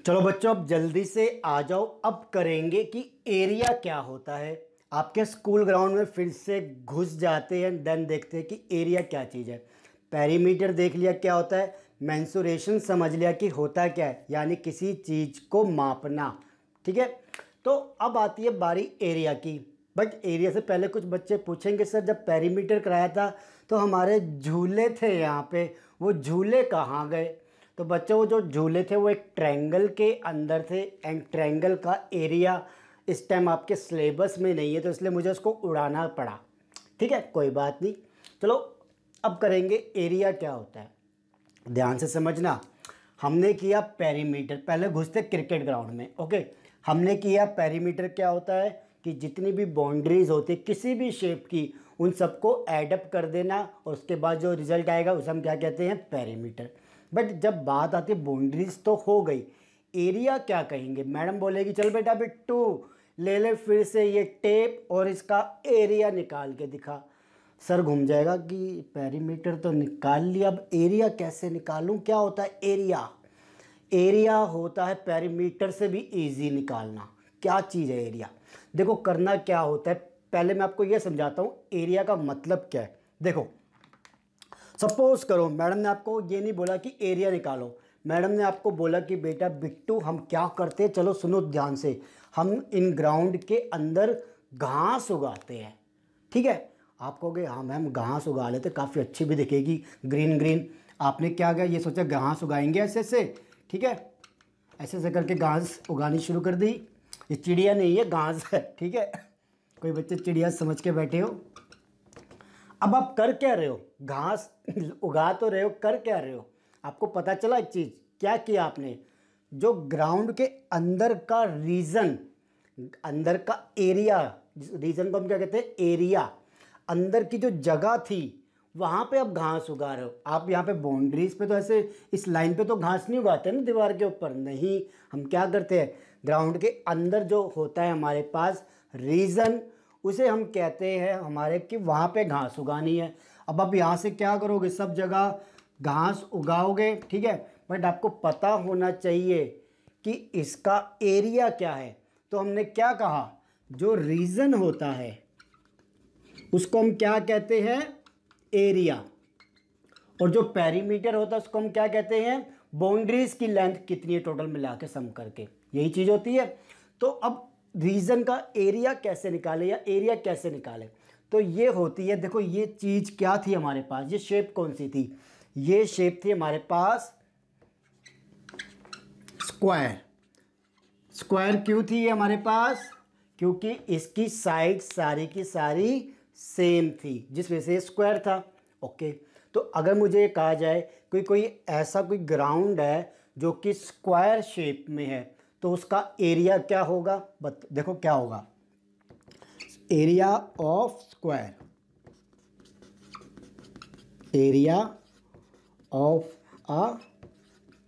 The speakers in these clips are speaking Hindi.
चलो बच्चों, अब जल्दी से आ जाओ। अब करेंगे कि एरिया क्या होता है। आपके स्कूल ग्राउंड में फिर से घुस जाते हैं, देन देखते हैं कि एरिया क्या चीज़ है। पेरीमीटर देख लिया क्या होता है, मेंसुरेशन समझ लिया कि होता क्या है, यानी किसी चीज़ को मापना। ठीक है, तो अब आती है बारी एरिया की। बट एरिया से पहले कुछ बच्चे पूछेंगे, सर जब पेरीमीटर कराया था तो हमारे झूले थे यहाँ पे, वो झूले कहाँ गए? तो बच्चों, वो जो झूले थे वो एक ट्रायंगल के अंदर थे, एंड ट्रायंगल का एरिया इस टाइम आपके सिलेबस में नहीं है, तो इसलिए मुझे उसको उड़ाना पड़ा। ठीक है, कोई बात नहीं। चलो अब करेंगे एरिया क्या होता है। ध्यान से समझना। हमने किया पेरीमीटर, पहले घुसते क्रिकेट ग्राउंड में। ओके, हमने किया पेरीमीटर क्या होता है कि जितनी भी बाउंड्रीज होती है किसी भी शेप की, उन सबको एडअप कर देना, और उसके बाद जो रिजल्ट आएगा उसे हम क्या कहते हैं, पेरीमीटर। बट जब बात आती है बाउंड्रीज तो हो गई, एरिया क्या कहेंगे? मैडम बोलेगी चल बेटा बिट्टू ले ले फिर से ये टेप और इसका एरिया निकाल के दिखा। सर घूम जाएगा कि पेरीमीटर तो निकाल लिया, अब एरिया कैसे निकालूं? क्या होता है एरिया? एरिया होता है पेरीमीटर से भी इजी निकालना। क्या चीज़ है एरिया? देखो करना क्या होता है, पहले मैं आपको यह समझाता हूँ एरिया का मतलब क्या है। देखो, सपोज करो मैडम ने आपको ये नहीं बोला कि एरिया निकालो, मैडम ने आपको बोला कि बेटा बिट्टू हम क्या करते हैं, चलो सुनो ध्यान से, हम इन ग्राउंड के अंदर घास उगाते हैं। ठीक है, आप कहोगे हाँ मैम घास उगा लेते, काफ़ी अच्छी भी दिखेगी, ग्रीन ग्रीन। आपने क्या किया, ये सोचा घास उगाएंगे ऐसे से। ठीक है, ऐसे ऐसे करके घास उगानी शुरू कर दी। ये चिड़िया नहीं है, घास है। ठीक है, कोई बच्चे चिड़िया समझ के बैठे हो। अब आप कर क्या रहे हो, घास उगा तो रहे हो, कर क्या रहे हो? आपको पता चला एक चीज़, क्या किया आपने, जो ग्राउंड के अंदर का रीजन, अंदर का एरिया, रीजन को हम क्या कहते हैं, एरिया, अंदर की जो जगह थी वहाँ पे आप घास उगा रहे हो। आप यहाँ पे बाउंड्रीज पे तो ऐसे इस लाइन पे तो घास नहीं उगाते ना दीवार के ऊपर, नहीं, हम क्या करते हैं, ग्राउंड के अंदर जो होता है हमारे पास रीजन, उसे हम कहते हैं हमारे कि वहाँ पे घास उगानी है। अब आप यहाँ से क्या करोगे, सब जगह घास उगाओगे। ठीक है, बट आपको पता होना चाहिए कि इसका एरिया क्या है। तो हमने क्या कहा, जो रीजन होता है उसको हम क्या कहते हैं, एरिया, और जो पेरीमीटर होता है उसको हम क्या कहते हैं, बाउंड्रीज की लेंथ कितनी है टोटल मिला के सम करके, यही चीज़ होती है। तो अब रीजन का एरिया कैसे निकाले या एरिया कैसे निकाले, तो ये होती है, देखो ये चीज़ क्या थी हमारे पास, ये शेप कौन सी थी, ये शेप थी हमारे पास स्क्वायर। स्क्वायर क्यों थी ये हमारे पास, क्योंकि इसकी साइड सारी की सारी सेम थी, जिस वजह से स्क्वायर था। ओके, तो अगर मुझे ये कहा जाए कोई कोई ऐसा कोई ग्राउंड है जो कि स्क्वायर शेप में है, तो उसका एरिया क्या होगा, देखो क्या होगा, area of square, area of a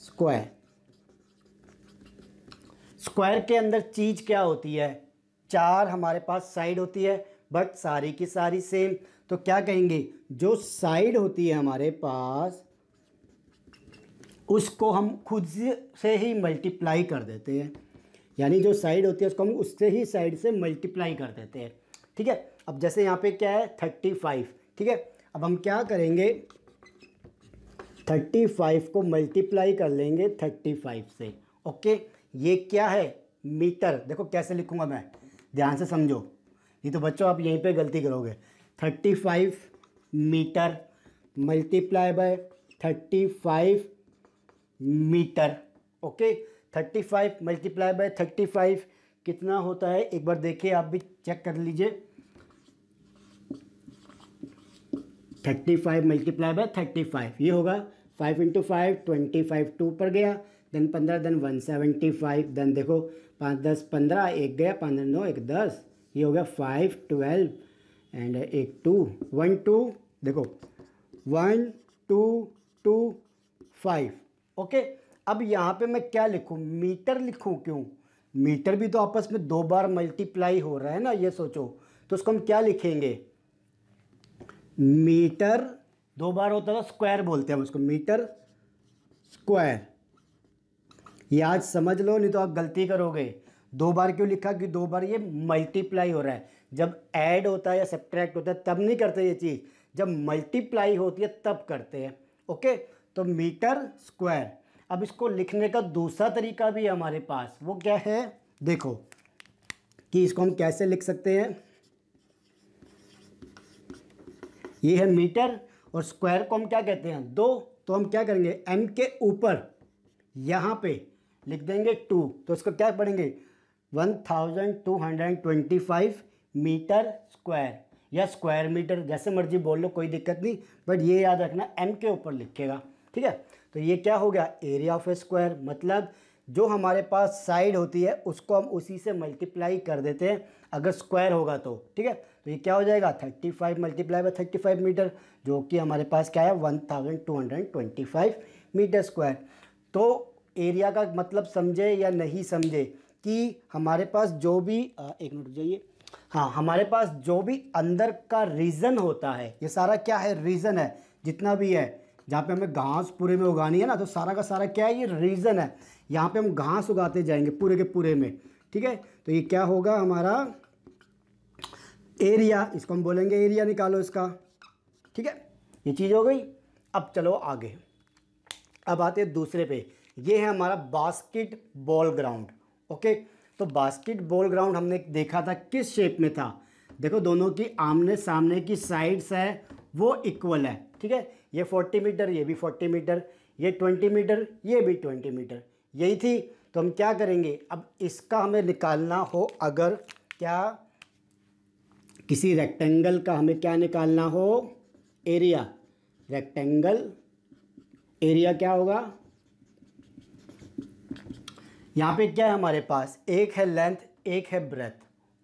square. Square के अंदर चीज क्या होती है, चार हमारे पास साइड होती है, बट सारी की सारी सेम। तो क्या कहेंगे, जो साइड होती है हमारे पास उसको हम खुद से ही मल्टीप्लाई कर देते हैं, यानी जो साइड होती है उसको हम उससे ही साइड से मल्टीप्लाई कर देते हैं। ठीक है, अब जैसे यहाँ पे क्या है 35। ठीक है, अब हम क्या करेंगे, 35 को मल्टीप्लाई कर लेंगे 35 से। ओके, ये क्या है, मीटर। देखो कैसे लिखूंगा मैं, ध्यान से समझो, नहीं तो बच्चों आप यहीं पे गलती करोगे। 35 meter multiply by 35 meter. Okay, 35 multiply by 35 कितना होता है, एक बार देखिए, आप भी चेक कर लीजिए। 35 मल्टीप्लाई बाय 35 ये होगा 5 इंटू 5 25, 2 पर गया, देन 15, देन 175, देन देखो 5 10 15, एक गया, 5 9 1 10, ये हो गया 5 12 एंड एक 2 1 2, देखो 1 2 2 5। ओके, अब यहाँ पे मैं क्या लिखूँ, मीटर लिखूँ, क्यों, मीटर भी तो आपस में दो बार मल्टीप्लाई हो रहा है ना, ये सोचो, तो उसको हम क्या लिखेंगे, मीटर दो बार होता है स्क्वायर बोलते हैं हम उसको, मीटर स्क्वायर। ये आज समझ लो, नहीं तो आप गलती करोगे। 2 बार क्यों लिखा कि 2 बार ये मल्टीप्लाई हो रहा है। जब ऐड होता है या सब्ट्रैक्ट होता है तब नहीं करते ये चीज़, जब मल्टीप्लाई होती है तब करते हैं। ओके, तो मीटर स्क्वायर। अब इसको लिखने का दूसरा तरीका भी है हमारे पास, वो क्या है, देखो कि इसको हम कैसे लिख सकते हैं। ये है मीटर और स्क्वायर को हम क्या कहते हैं, 2। तो हम क्या करेंगे, m के ऊपर यहाँ पे लिख देंगे 2, तो इसको क्या पढ़ेंगे 1225 मीटर स्क्वायर या स्क्वायर मीटर, जैसे मर्जी बोल लो, कोई दिक्कत नहीं, बट ये याद रखना m के ऊपर लिखेगा। ठीक है, तो ये क्या हो गया, एरिया ऑफ ए स्क्वायर। मतलब जो हमारे पास साइड होती है उसको हम उसी से मल्टीप्लाई कर देते हैं अगर स्क्वायर होगा तो। ठीक है, तो ये क्या हो जाएगा 35 मल्टीप्लाई बाय 35 मीटर, जो कि हमारे पास क्या है 1225 मीटर स्क्वायर। तो एरिया का मतलब समझे या नहीं समझे कि हमारे पास जो भी एक मिनट जाइए, हाँ, हमारे पास जो भी अंदर का रीजन होता है, ये सारा क्या है, रीजन है। जितना भी है, जहाँ पे हमें घास पूरे में उगानी है ना, तो सारा का सारा क्या है, ये रीजन है। यहाँ पे हम घास उगाते जाएंगे पूरे के पूरे में। ठीक है, तो ये क्या होगा हमारा एरिया, इसको हम बोलेंगे एरिया, निकालो इसका। ठीक है, ये चीज़ हो गई। अब चलो आगे, अब आते हैं दूसरे पे। ये है हमारा बास्केट बॉल ग्राउंड। ओके, तो बास्केट बॉल ग्राउंड हमने देखा था किस शेप में था, देखो दोनों की आमने सामने की साइड्स है वो इक्वल है। ठीक है, ये 40 मीटर, ये भी 40 मीटर, ये 20 मीटर, ये भी 20 मीटर, यही थी। तो हम क्या करेंगे, अब इसका हमें निकालना हो, अगर क्या किसी रेक्टेंगल का हमें क्या निकालना हो, एरिया, रेक्टेंगल एरिया क्या होगा, यहाँ पे क्या है हमारे पास, एक है लेंथ एक है ब्रेथ।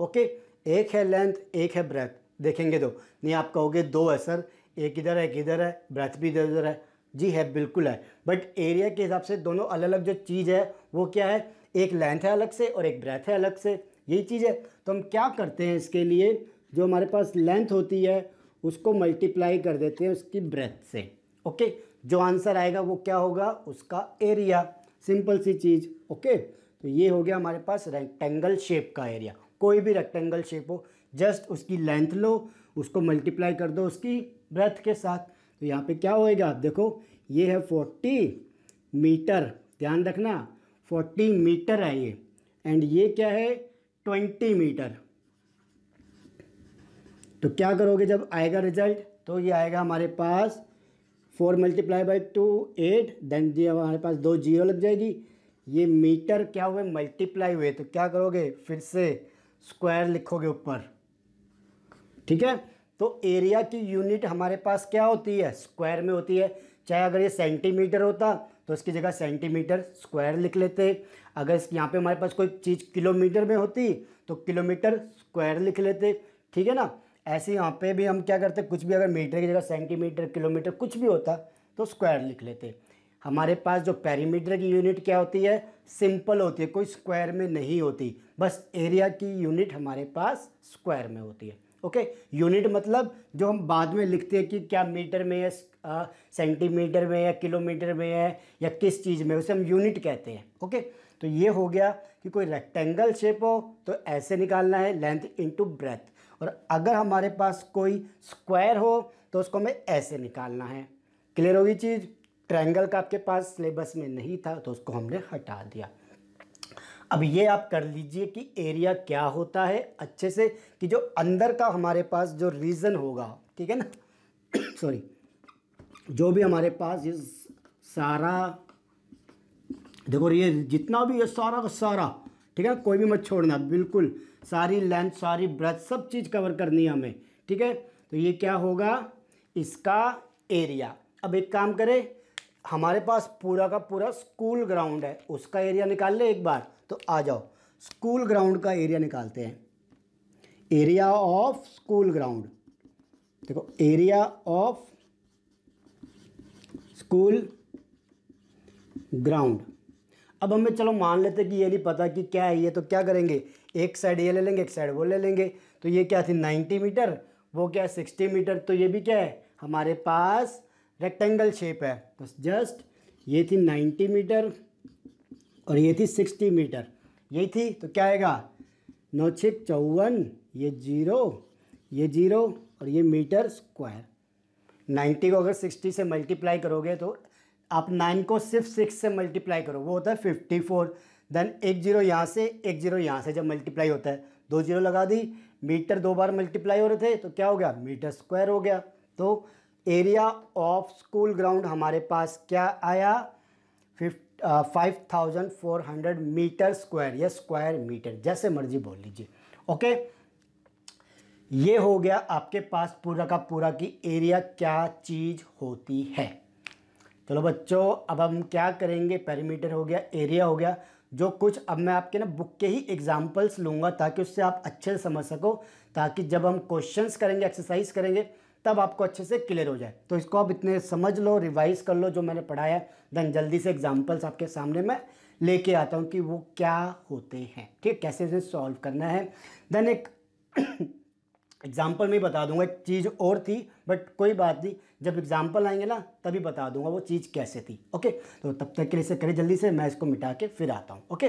ओके, एक है लेंथ एक है ब्रेथ, देखेंगे तो नहीं, आप कहोगे 2 है सर, एक इधर है एक इधर है, ब्रेथ भी इधर उधर है। जी है, बिल्कुल है, बट एरिया के हिसाब से दोनों अलग अलग जो चीज़ है वो क्या है, एक लेंथ है अलग से और एक ब्रेथ है अलग से, यही चीज़ है। तो हम क्या करते हैं इसके लिए, जो हमारे पास लेंथ होती है उसको मल्टीप्लाई कर देते हैं उसकी ब्रेथ से। ओके, जो आंसर आएगा वो क्या होगा, उसका एरिया, सिंपल सी चीज़। ओके, तो ये हो गया हमारे पास रेक्टेंगल शेप का एरिया। कोई भी रेक्टेंगल शेप हो, जस्ट उसकी लेंथ लो, उसको मल्टीप्लाई कर दो उसकी ब्रेथ के साथ। तो यहाँ पे क्या होएगा, देखो ये है 40 मीटर, ध्यान रखना 40 मीटर है ये, एंड ये क्या है 20 मीटर। तो क्या करोगे जब आएगा रिजल्ट, तो ये आएगा हमारे पास 4 मल्टीप्लाई बाई 2 8, देन ये हमारे पास 2 जीरो लग जाएगी। ये मीटर क्या हुए, मल्टीप्लाई हुए, तो क्या करोगे फिर से स्क्वायर लिखोगे ऊपर। ठीक है, तो एरिया की यूनिट हमारे पास क्या होती है, स्क्वायर में होती है। चाहे अगर ये सेंटीमीटर होता तो इसकी जगह सेंटीमीटर स्क्वायर लिख लेते, अगर यहाँ पे हमारे पास कोई चीज़ किलोमीटर में होती तो किलोमीटर स्क्वायर लिख लेते। ठीक है ना, ऐसे यहाँ पे भी हम क्या करते, कुछ भी अगर मीटर की जगह सेंटीमीटर किलोमीटर कुछ भी होता तो स्क्वायर लिख लेते। हमारे पास जो पेरीमीटर की यूनिट क्या होती है, सिंपल होती है, कोई स्क्वायर में नहीं होती, बस एरिया की यूनिट हमारे पास स्क्वायर में होती है। ओके, यूनिट मतलब जो हम बाद में लिखते हैं कि क्या मीटर में है, सेंटीमीटर में है, किलोमीटर में है, या किस चीज़ में, उसे हम यूनिट कहते हैं। ओके, तो ये हो गया कि कोई रेक्टेंगल शेप हो तो ऐसे निकालना है, लेंथ इनटू ब्रेथ, और अगर हमारे पास कोई स्क्वायर हो तो उसको हमें ऐसे निकालना है। क्लियर होगी चीज़। ट्रायंगल का आपके पास सिलेबस में नहीं था तो उसको हमने हटा दिया। अब ये आप कर लीजिए कि एरिया क्या होता है अच्छे से, कि जो अंदर का हमारे पास जो रीजन होगा, ठीक है ना सॉरी, जो भी हमारे पास ये सारा, देखो ये जितना भी है सारा का सारा, ठीक है, कोई भी मत छोड़ना, बिल्कुल सारी लेंथ सारी ब्रेथ सब चीज़ कवर करनी है हमें। ठीक है, तो ये क्या होगा, इसका एरिया। अब एक काम करें, हमारे पास पूरा का पूरा स्कूल ग्राउंड है, उसका एरिया निकाल ले एक बार, तो आ जाओ स्कूल ग्राउंड का एरिया निकालते हैं। एरिया ऑफ स्कूल ग्राउंड, देखो एरिया ऑफ स्कूल ग्राउंड। अब हमें चलो मान लेते कि ये नहीं पता कि क्या है ये, तो क्या करेंगे, एक साइड ये ले लेंगे एक साइड वो ले लेंगे। तो ये क्या थी 90 मीटर, वो क्या है 60 मीटर, तो ये भी क्या है हमारे पास रेक्टेंगल शेप है, तो जस्ट ये थी 90 मीटर और ये थी 60 मीटर, यही थी। तो क्या आएगा 9 6 54, ये 0, ये 0 और ये मीटर स्क्वायर। 90 को अगर 60 से मल्टीप्लाई करोगे तो आप 9 को सिर्फ 6 से मल्टीप्लाई करो, वो होता है 54। देन एक जीरो यहाँ से, एक जीरो यहाँ से जब मल्टीप्लाई होता है, 2 जीरो लगा दी, मीटर 2 बार मल्टीप्लाई हो रहे थे तो क्या हो गया, मीटर स्क्वायर हो गया। तो एरिया ऑफ स्कूल ग्राउंड हमारे पास क्या आया, 5400 मीटर स्क्वायर या स्क्वायर मीटर, जैसे मर्जी बोल लीजिए। ओके, ये हो गया आपके पास पूरा का पूरा कि एरिया क्या चीज़ होती है। चलो बच्चों, अब हम क्या करेंगे, पेरीमीटर हो गया, एरिया हो गया, जो कुछ अब मैं आपके ना बुक के ही एग्जाम्पल्स लूँगा ताकि उससे आप अच्छे से समझ सको, ताकि जब हम क्वेश्चंस करेंगे, एक्सरसाइज करेंगे, तब आपको अच्छे से क्लियर हो जाए। तो इसको आप इतने समझ लो, रिवाइज कर लो जो मैंने पढ़ाया, देन जल्दी से एग्जाम्पल्स आपके सामने मैं लेके आता हूँ कि वो क्या होते हैं, ठीक, कैसे इसे सॉल्व करना है। देन एक एग्जाम्पल में बता दूंगा, एक चीज़ और थी बट कोई बात नहीं, जब एग्जाम्पल आएंगे ना तभी बता दूंगा वो चीज़ कैसे थी। ओके, तो तब तक के लिए इसे करें जल्दी से, मैं इसको मिटा के फिर आता हूँ। ओके।